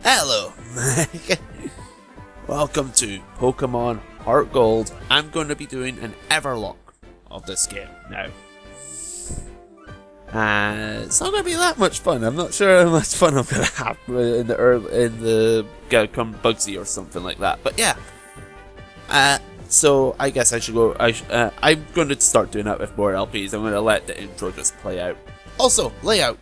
Hello! Welcome to Pokemon Heart Gold. I'm going to be doing an Everlocke of this game now. It's not going to be that much fun. I'm not sure how much fun I'm going to have in the come Bugsy or something like that. But yeah. So I guess I should go. I'm going to start doing that with more LPs. I'm going to let the intro just play out. Also, layout.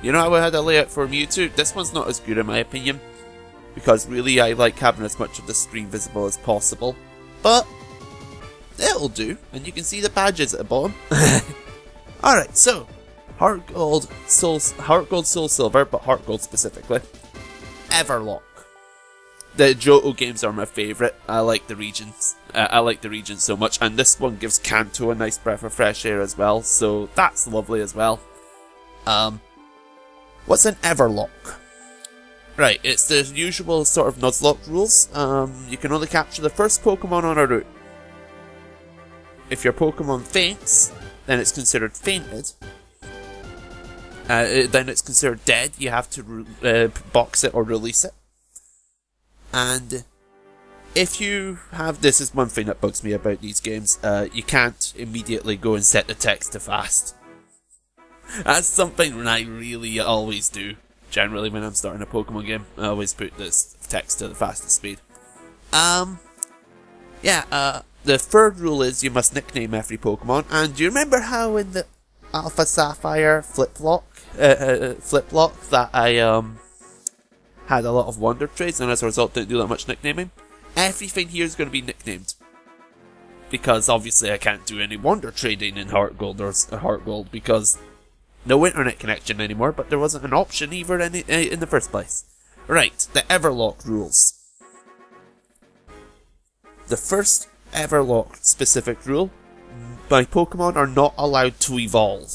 You know how I had a layout for Mewtwo? This one's not as good in my opinion, because really I like having as much of the screen visible as possible, but it'll do, and you can see the badges at the bottom. Alright, so Heart Gold, Soul Silver, but Heart Gold specifically. Everlocke. The Johto games are my favourite. I like the regions. I like the regions so much, and this one gives Kanto a nice breath of fresh air as well, so that's lovely as well. What's an Everlocke? Right, it's the usual sort of Nuzlocke rules. You can only capture the first Pokemon on a route. If your Pokemon faints, then it's considered fainted. Then it's considered dead. You have to box it or release it. And if you have, this is one thing that bugs me about these games, you can't immediately go and set the text to fast. That's something that I really always do. Generally, when I'm starting a Pokemon game, I always put this text to the fastest speed. The third rule is you must nickname every Pokemon. And do you remember how in the Alpha Sapphire Fliplock that I had a lot of Wonder Trades, and as a result didn't do that much nicknaming? Everything here is going to be nicknamed, because obviously I can't do any Wonder Trading in Heart Gold or Heart Gold because no internet connection anymore, but there wasn't an option either in the first place. Right, the Everlocke rules. The first Everlocke specific rule: my Pokemon are not allowed to evolve.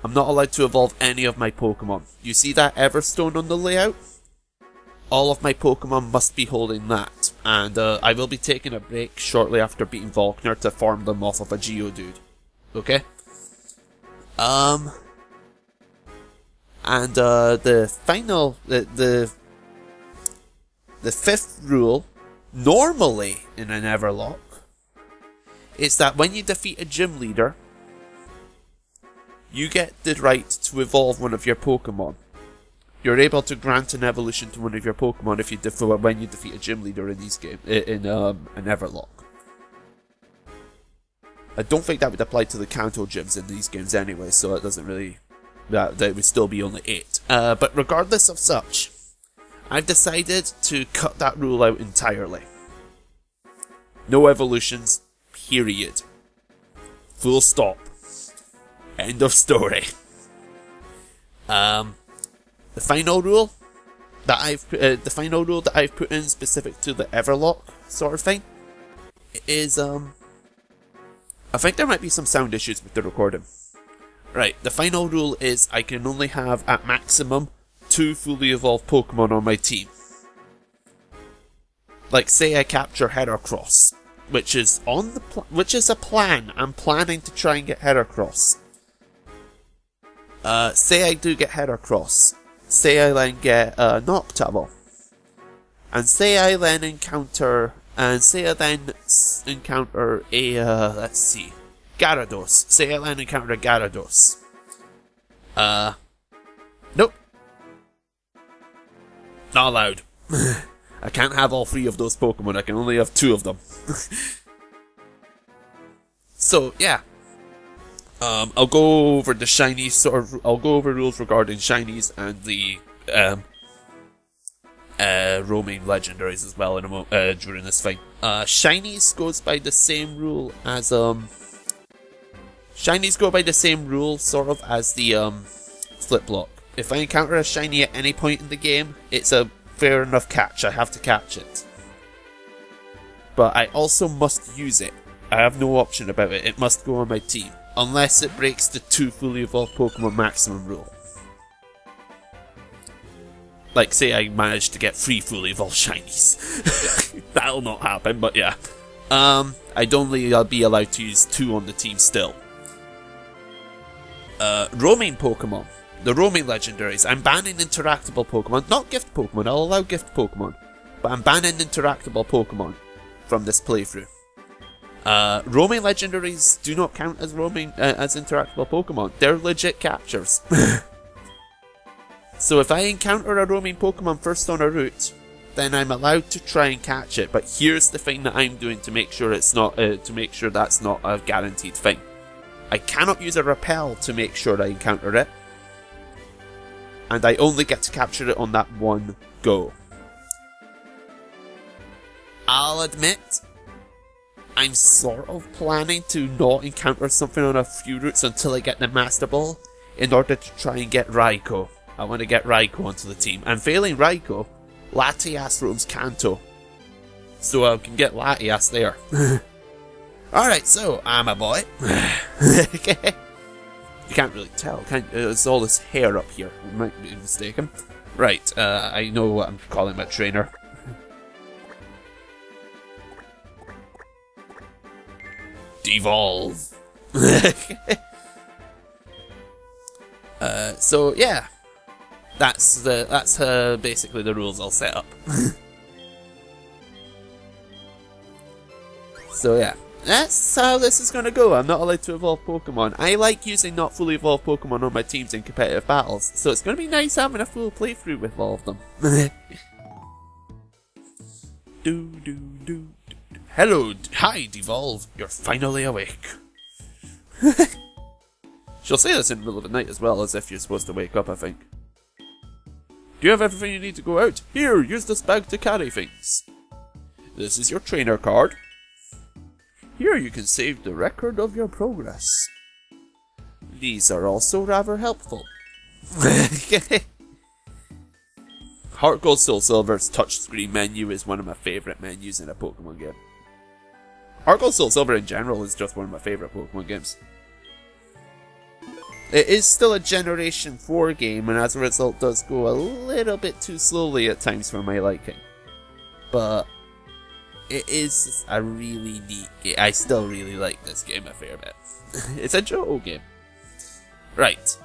I'm not allowed to evolve any of my Pokemon. You see that Everstone on the layout? All of my Pokemon must be holding that, and I will be taking a break shortly after beating Volkner to farm them off of a Geodude. Okay? The fifth rule, normally in an Everlocke, is that when you defeat a gym leader, you get the right to evolve one of your Pokemon. You're able to grant an evolution to one of your Pokemon when you defeat a gym leader in these games, in an Everlocke. I don't think that would apply to the Kanto gyms in these games anyway, so it doesn't really... That would still be only 8. But regardless of such, I've decided to cut that rule out entirely. No evolutions, period. Full stop. End of story. The final rule that I've put in specific to the Everlocke sort of thing is I think there might be some sound issues with the recording. Right, the final rule is I can only have, at maximum, 2 fully evolved Pokemon on my team. Like, say I capture Heracross, which is a plan. I'm planning to try and get Heracross. Say I do get Heracross. Say I then get Noctowl. And say I then encounter... let's see, Gyarados. Say I then encounter Gyarados. Nope. Not allowed. I can't have all 3 of those Pokemon, I can only have 2 of them. So, yeah. I'll go over the shinies, I'll go over rules regarding shinies and the, roaming legendaries as well during this thing. Shinies goes by the same rule as Shinies go by the same rule sort of as the Fliplock. If I encounter a shiny at any point in the game, it's a fair enough catch. I have to catch it. But I also must use it. I have no option about it. It must go on my team. Unless it breaks the 2 fully evolved Pokemon maximum rule. Like, say I managed to get 3 fully evolved shinies. That'll not happen, but yeah. I'd only be allowed to use 2 on the team still. Roaming Pokemon. the roaming legendaries. I'm banning interactable Pokemon, not gift Pokemon. I'll allow gift Pokemon, but I'm banning interactable Pokemon from this playthrough. Roaming legendaries do not count as roaming as interactable Pokemon. They're legit captures. So if I encounter a roaming Pokemon first on a route, then I'm allowed to try and catch it. But here's the thing that I'm doing to make sure it's not to make sure that's not a guaranteed thing. I cannot use a repel to make sure I encounter it, and I only get to capture it on that one go. I'll admit, I'm sort of planning to not encounter something on a few routes until I get the Master Ball in order to try and get Raikou. I want to get Raikou onto the team, and failing Raikou, Latias roams Kanto, so I can get Latias there. Alright, so, I'm a boy. Okay. You can't really tell, can you? It's all this hair up here. I might be mistaken. Right, I know what I'm calling my trainer. Devolve. So yeah, that's basically the rules I'll set up. So yeah, that's how this is gonna go. I'm not allowed to evolve Pokemon. I like using not fully evolved Pokemon on my teams in competitive battles, so it's gonna be nice having a full playthrough with all of them. Hello, hi Devolve, you're finally awake. She'll say this in the middle of the night as well, as if you're supposed to wake up, I think. Do you have everything you need to go out? Here, use this bag to carry things. This is your trainer card. Here you can save the record of your progress. These are also rather helpful. Heart Gold Soul Silver's touchscreen menu is one of my favourite menus in a Pokemon game. Heart Gold Soul Silver in general is just one of my favourite Pokemon games. It is still a Generation 4 game, and as a result does go a little bit too slowly at times for my liking. But it is a really neat game. I still really like this game a fair bit. It's a Johto game. Right.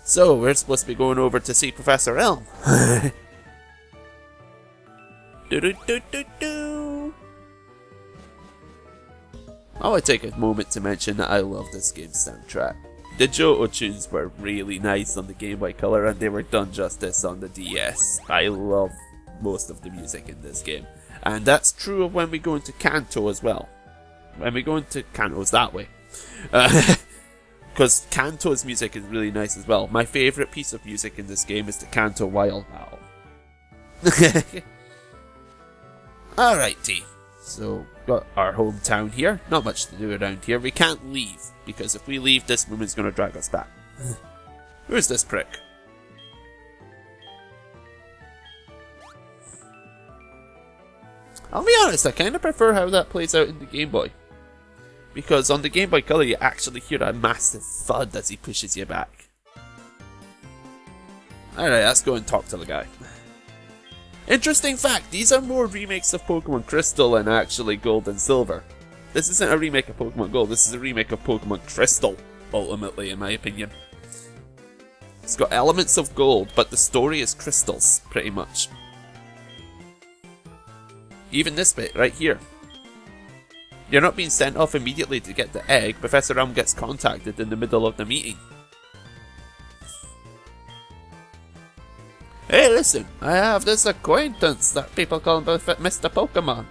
So, we're supposed to be going over to see Professor Elm. I would take a moment to mention that I love this game's soundtrack. The Johto tunes were really nice on the Game Boy Color, and they were done justice on the DS. I love most of the music in this game. And that's true of when we go into Kanto as well. When we go into Kanto's that way. Because Kanto's music is really nice as well. My favourite piece of music in this game is the Kanto Wild Battle. Alrighty. So, got our hometown here. Not much to do around here. We can't leave, because if we leave, this woman's going to drag us back. Who's this prick? I'll be honest, I kind of prefer how that plays out in the Game Boy. Because on the Game Boy Color, you actually hear a massive thud as he pushes you back. Alright, let's go and talk to the guy. Interesting fact, these are more remakes of Pokemon Crystal than actually Gold and Silver. This isn't a remake of Pokemon Gold, this is a remake of Pokemon Crystal, ultimately, in my opinion. It's got elements of Gold, but the story is Crystals, pretty much. Even this bit, right here. You're not being sent off immediately to get the egg. Professor Elm gets contacted in the middle of the meeting. Hey, listen, I have this acquaintance that people call Mr. Pokemon.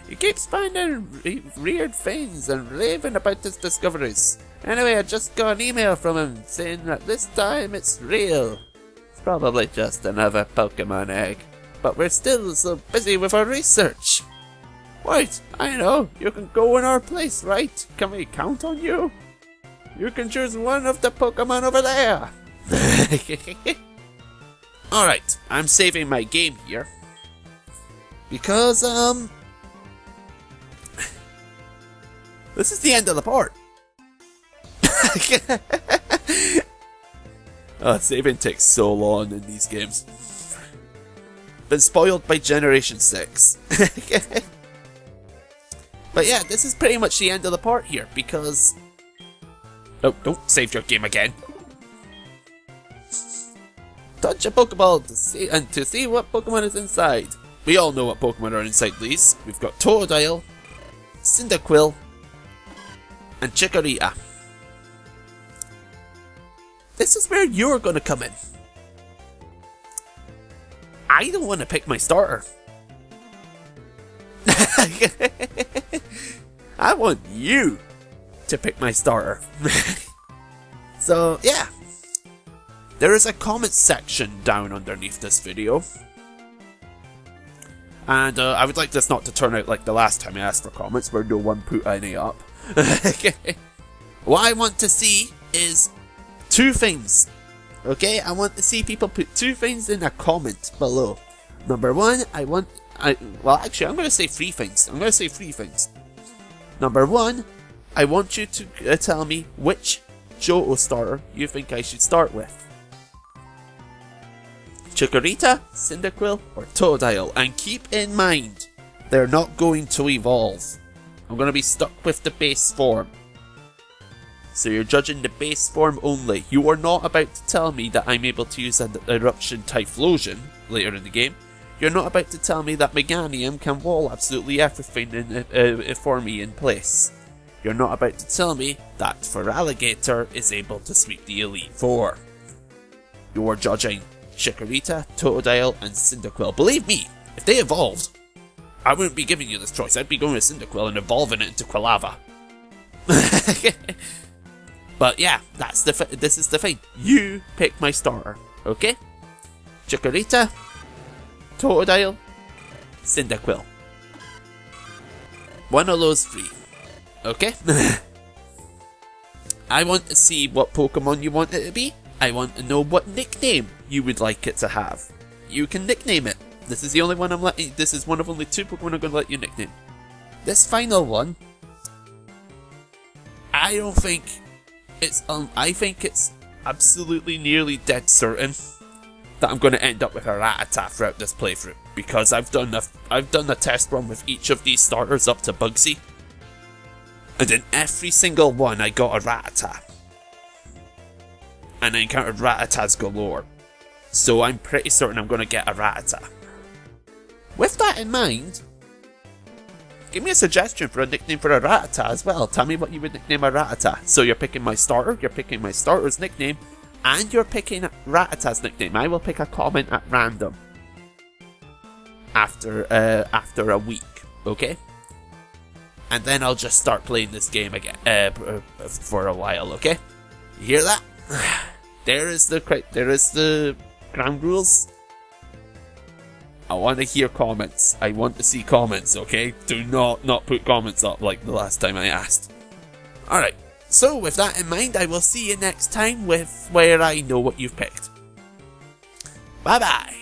He keeps finding weird things and raving about his discoveries. Anyway, I just got an email from him saying that this time it's real. It's probably just another Pokemon egg, but we're still so busy with our research. Wait, I know, you can go in our place, right? Can we count on you? You can choose one of the Pokemon over there. Alright, I'm saving my game here. Because, this is the end of the part. Oh, saving takes so long in these games. Been spoiled by Generation 6. But yeah, this is pretty much the end of the part here, because... Oh, don't save your game again. touch a Pokeball to see what Pokemon is inside. We all know what Pokemon are inside these. We've got Totodile, Cyndaquil, and Chikorita. This is where you're going to come in. I don't want to pick my starter. I want you to pick my starter. So, yeah. There is a comment section down underneath this video. And I would like this not to turn out like the last time I asked for comments where no one put any up. What I want to see is 2 things. Okay, I want to see people put 2 things in a comment below. Number 1, well actually I'm going to say 3 things. I'm going to say 3 things. Number 1, I want you to tell me which Johto starter you think I should start with. Chikorita, Cyndaquil, or Totodile. And keep in mind, they're not going to evolve. I'm going to be stuck with the base form. So you're judging the base form only. You are not about to tell me that I'm able to use an Eruption Typhlosion later in the game. You're not about to tell me that Meganium can wall absolutely everything for me in place. You're not about to tell me that Feraligatr is able to sweep the Elite Four. You're judging Chikorita, Totodile, and Cyndaquil. Believe me, if they evolved, I wouldn't be giving you this choice. I'd be going with Cyndaquil and evolving it into Quilava. But yeah, this is the thing. You pick my starter, okay? Chikorita, Totodile, Cyndaquil. One of those 3, okay? I want to see what Pokemon you want it to be. I want to know what nickname you would like it to have. You can nickname it. This is the only one I'm letting. This is one of only 2 Pokemon I'm going to let you nickname. This final one, I don't think it's. I think it's absolutely nearly dead certain that I'm going to end up with a Rattata throughout this playthrough because I've done a test run with each of these starters up to Bugsy, and in every single one I got a Rattata. And I encountered Rattatas galore. So I'm pretty certain I'm going to get a Rattata. With that in mind, give me a suggestion for a nickname for a Rattata as well. Tell me what you would nickname a Rattata. So you're picking my starter, you're picking my starter's nickname, and you're picking Rattata's nickname. I will pick a comment at random after a week, okay? And then I'll just start playing this game again for a while, okay? You hear that? There is the ground rules. I want to hear comments. I want to see comments, okay? Do not put comments up like the last time I asked. Alright, so with that in mind, I will see you next time with where I know what you've picked. Bye bye!